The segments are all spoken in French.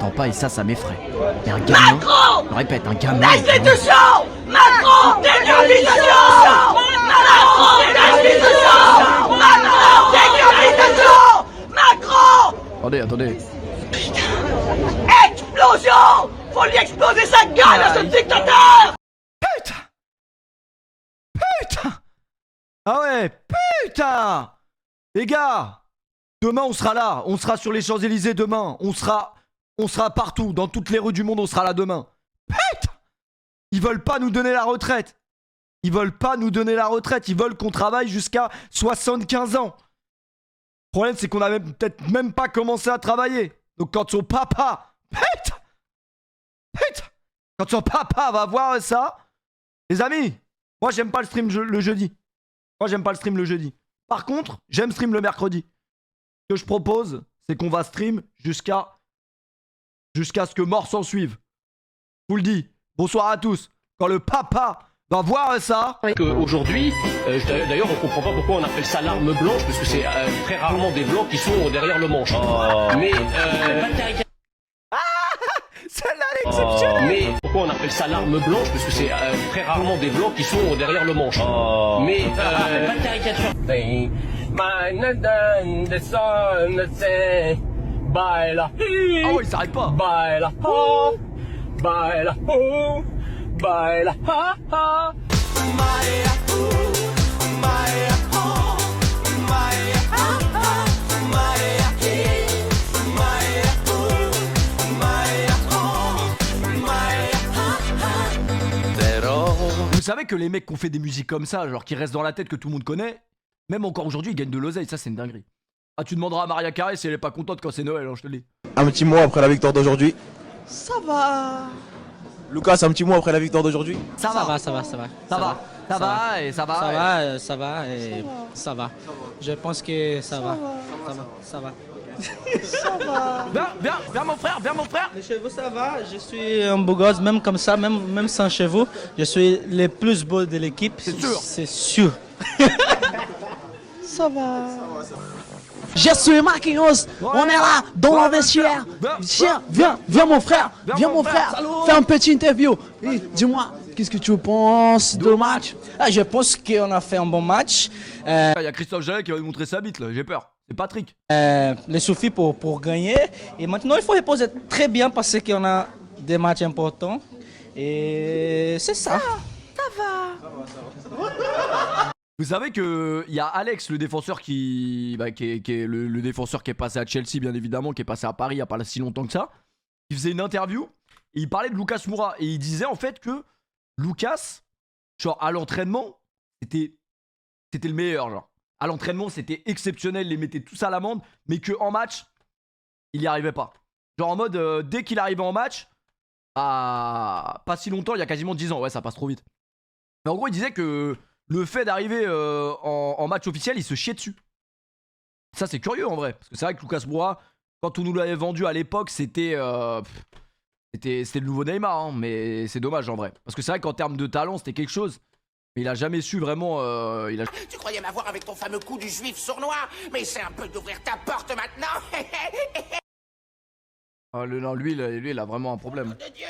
m'entend pas et ça m'effraie. Et un gamin, je répète, un gamin... L'institution Macron, décapitation Macron, décapitation Macron, décapitation Macron. Attendez. Explosion. Faut lui exploser sa gueule à ce dictateur. Putain. Ah ouais, putain. Les gars, demain on sera là, on sera sur les Champs-Élysées demain, on sera partout, dans toutes les rues du monde, on sera là demain. Putain. Ils veulent pas nous donner la retraite. Ils veulent qu'on travaille jusqu'à 75 ans. Le problème c'est qu'on avait peut-être même pas commencé à travailler. Donc quand son papa, putain, quand son papa va voir ça, les amis, moi j'aime pas le stream le jeudi. Par contre, j'aime stream le mercredi. Ce que je propose, c'est qu'on va stream jusqu'à ce que mort s'en suive. Je vous le dis. Bonsoir à tous. Quand le papa va voir ça... Aujourd'hui, d'ailleurs, on comprend pas pourquoi on appelle ça l'arme blanche, parce que c'est très rarement des blancs qui sont derrière le manche. Mais celle-là, elle est exceptionnelle. Mais pourquoi on appelle ça l'arme blanche, parce que c'est très rarement des blancs qui sont derrière le manche. Mais pas de caricature. Ah ouais, il s'arrête pas. Vous savez que les mecs qui ont fait des musiques comme ça, genre qui restent dans la tête, que tout le monde connaît, même encore aujourd'hui, ils gagnent de l'oseille. Ça, c'est une dinguerie. Ah, tu demanderas à Maria Carré si elle est pas contente quand c'est Noël, hein, je te le dis. Un petit mois après la victoire d'aujourd'hui. Ça va. Lucas, un petit mois après la victoire d'aujourd'hui. Ça va, Je pense que ça va. Viens mon frère. Les cheveux ça va, je suis un beau gosse, même comme ça, même sans cheveux, je suis le plus beau de l'équipe. C'est sûr. Ça va. Je suis Marquinhos, on est là, dans le vestiaire. Viens mon frère, fais un petit interview. Dis-moi, qu'est-ce que tu penses du match? Je pense qu'on a fait un bon match. Il y a Christophe Jallet qui va nous montrer sa bite là, j'ai peur. C'est Patrick. Les suffit pour gagner. Et maintenant, il faut reposer très bien parce qu'on a des matchs importants. Et c'est ça. Ça va. Vous savez que il y a Alex, le défenseur qui est le défenseur qui est passé à Chelsea, bien évidemment, qui est passé à Paris il n'y a pas si longtemps que ça. Il faisait une interview et il parlait de Lucas Moura. Et il disait en fait que Lucas, genre à l'entraînement, c'était le meilleur, genre. À l'entraînement, c'était exceptionnel, les mettait tous à l'amende, mais qu'en match, il n'y arrivait pas. Genre en mode, dès qu'il arrivait en match, pas si longtemps, il y a quasiment 10 ans, ouais, ça passe trop vite. Mais en gros, il disait que le fait d'arriver en match officiel, il se chiait dessus. Ça, c'est curieux en vrai, parce que c'est vrai que Lucas Moura, quand on nous l'avait vendu à l'époque, c'était le nouveau Neymar, hein, mais c'est dommage en vrai. Parce que c'est vrai qu'en termes de talent, c'était quelque chose. Mais il a jamais su vraiment. Tu croyais m'avoir avec ton fameux coup du juif sournois, mais c'est un peu d'ouvrir ta porte maintenant. Non, lui, il a vraiment un problème. De Dieu.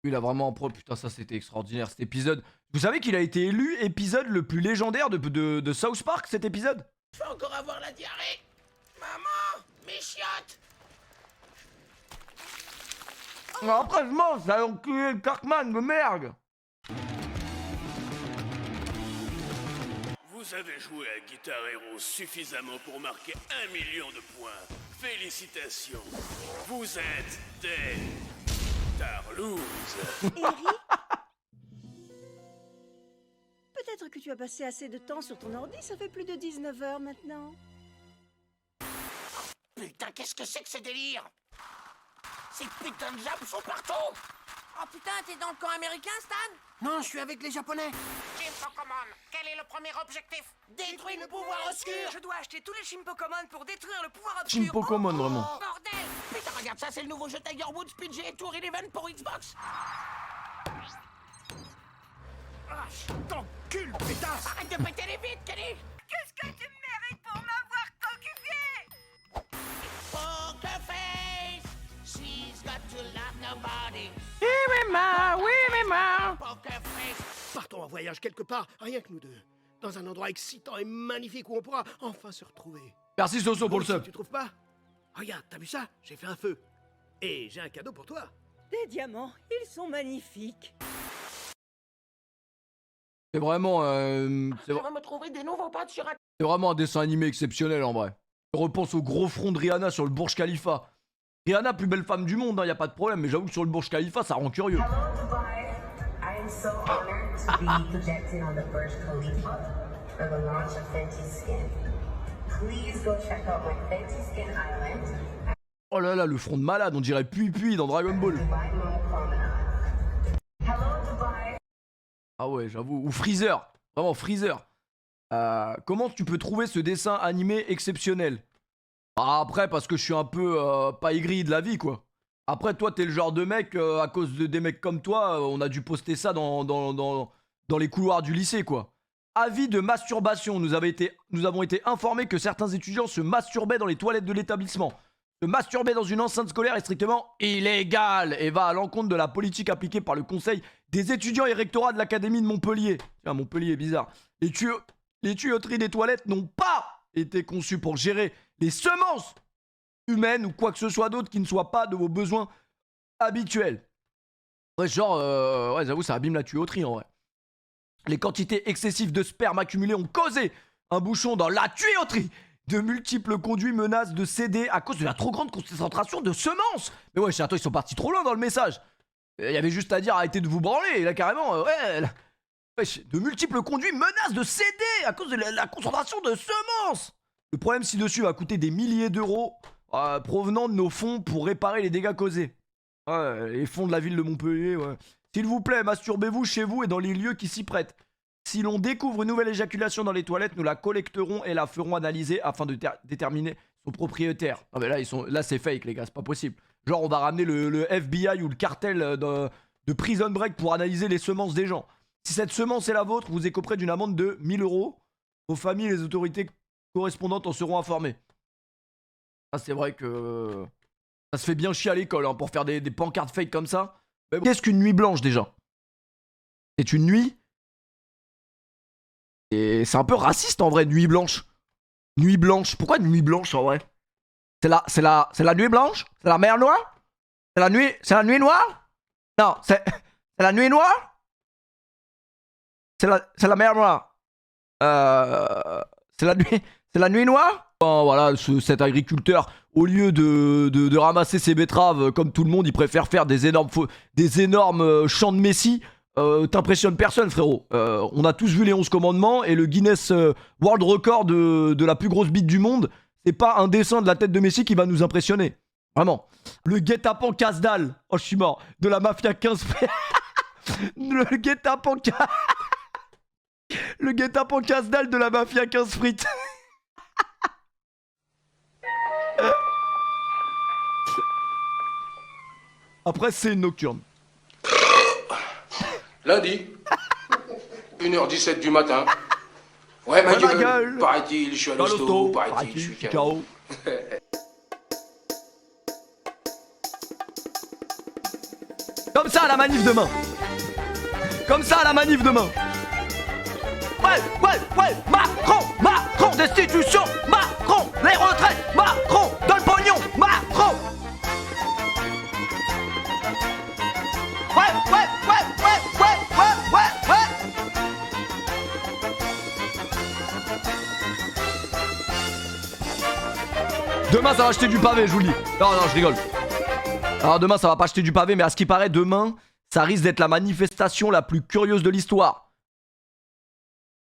Lui, il a vraiment un problème. Putain, ça c'était extraordinaire cet épisode. Vous savez qu'il a été élu épisode le plus légendaire de South Park, cet épisode? Je vais encore avoir la diarrhée. Maman, mes chiottes. Après, je mange, ça a enculé le Cartman de merde. Vous avez joué à Guitar Hero suffisamment pour marquer 1 million de points. Félicitations. Vous êtes des tarlouses. Eric, peut-être que tu as passé assez de temps sur ton ordi, ça fait plus de 19 heures maintenant. Putain, qu'est-ce que c'est que ce délire? Ces putains de Japs sont partout. Oh putain, t'es dans le camp américain, Stan? Non, je suis avec les Japonais. Pokémon, quel est le premier objectif? Détruire le pouvoir obscur. Je dois acheter tous les Pokémon pour détruire le pouvoir obscur. Pokémon, vraiment. Bordel! Putain, regarde ça, c'est le nouveau jeu Tiger Woods PGA Tour 11 pour Xbox. Ah, t'encule, pétasse. Arrête de péter les vitres, Kenny. Qu'est-ce que tu mérites pour m'avoir cocufié? Poker face, she's got Partons en voyage quelque part, rien que nous deux. Dans un endroit excitant et magnifique où on pourra enfin se retrouver. Merci Soso pour le sub. Tu trouves pas? Regarde, t'as vu ça? J'ai fait un feu. Et j'ai un cadeau pour toi. Des diamants, ils sont magnifiques. C'est vraiment, Je vais me trouver des nouveaux potes sur un... c'est vraiment un dessin animé exceptionnel en vrai. Je repense au gros front de Rihanna sur le Burj Khalifa. Rihanna, plus belle femme du monde, hein, y a pas de problème, mais j'avoue que sur le Burj Khalifa, ça rend curieux. I am so honored to be projected on the Burj Khalifa for the launch of Fenty Skin. Please go check out my Fenty Skin Island. Oh là là, le front de malade, on dirait Pui dans Dragon Ball. Ah ouais, j'avoue. Ou Freezer, vraiment Freezer. Comment tu peux trouver ce dessin animé exceptionnel? Après, parce que je suis un peu pas aigri de la vie, quoi. Après, toi, t'es le genre de mec, à cause de des mecs comme toi, on a dû poster ça dans les couloirs du lycée, quoi. Avis de masturbation. Nous avons été informés que certains étudiants se masturbaient dans les toilettes de l'établissement. Se masturber dans une enceinte scolaire est strictement illégal et va à l'encontre de la politique appliquée par le conseil des étudiants et rectorat de l'académie de Montpellier. Tiens, Montpellier, bizarre. Les tuyauteries des toilettes n'ont pas été conçues pour gérer les semences humaines ou quoi que ce soit d'autre qui ne soit pas de vos besoins habituels. Ouais, genre, ouais, j'avoue, ça abîme la tuyauterie en vrai. Les quantités excessives de sperme accumulées ont causé un bouchon dans la tuyauterie. De multiples conduits menacent de céder à cause de la trop grande concentration de semences. Mais ouais, attends, ils sont partis trop loin dans le message. Il y avait juste à dire arrêtez de vous branler. Et là, carrément, ouais. De multiples conduits menacent de céder à cause de la concentration de semences. Le problème ci-dessus va coûter des milliers d'euros provenant de nos fonds pour réparer les dégâts causés. Ouais, les fonds de la ville de Montpellier, ouais. S'il vous plaît, masturbez-vous chez vous et dans les lieux qui s'y prêtent. Si l'on découvre une nouvelle éjaculation dans les toilettes, nous la collecterons et la ferons analyser afin de déterminer son propriétaire. Non mais là c'est fake les gars, c'est pas possible. Genre on va ramener le FBI ou le cartel de Prison Break pour analyser les semences des gens. Si cette semence est la vôtre, vous écoperez d'une amende de 1000 euros. Vos familles et les autorités correspondantes en seront informées. Ah c'est vrai que ça se fait bien chier à l'école hein, pour faire des pancartes fake comme ça. Bon. Qu'est-ce qu'une nuit blanche déjà? C'est une nuit. Et c'est un peu raciste en vrai, nuit blanche. Nuit blanche. Pourquoi nuit blanche en vrai? C'est la nuit blanche? C'est la mer noire? C'est la nuit noire? Non, c'est la nuit noire? C'est la mer noire. C'est la nuit noire? Bon, voilà, cet agriculteur, au lieu de ramasser ses betteraves comme tout le monde, il préfère faire des énormes champs de Messi. T'impressionnes personne frérot. On a tous vu les 11 commandements et le Guinness World Record de la plus grosse bite du monde, c'est pas un dessin de la tête de Messi qui va nous impressionner. Vraiment. Le guet-apens casse-dalle. Oh je suis mort. De la mafia 15 frites. Le guet-apens Le guet-apens casse-dalle de la mafia 15 frites. Après c'est une nocturne. Lundi, 1h17 du matin. Ouais, ma gueule. Paraît-il, je suis à l'hosto. Paraît-il, je suis KO. Comme ça à la manif demain. Comme ça à la manif demain. Ouais. Macron, destitution. Macron, les retraites. Macron, donne le pognon. Macron. Ouais. Demain ça va acheter du pavé, je vous le dis. Non, je rigole. Alors demain ça va pas acheter du pavé, mais à ce qui paraît, demain, ça risque d'être la manifestation la plus curieuse de l'histoire.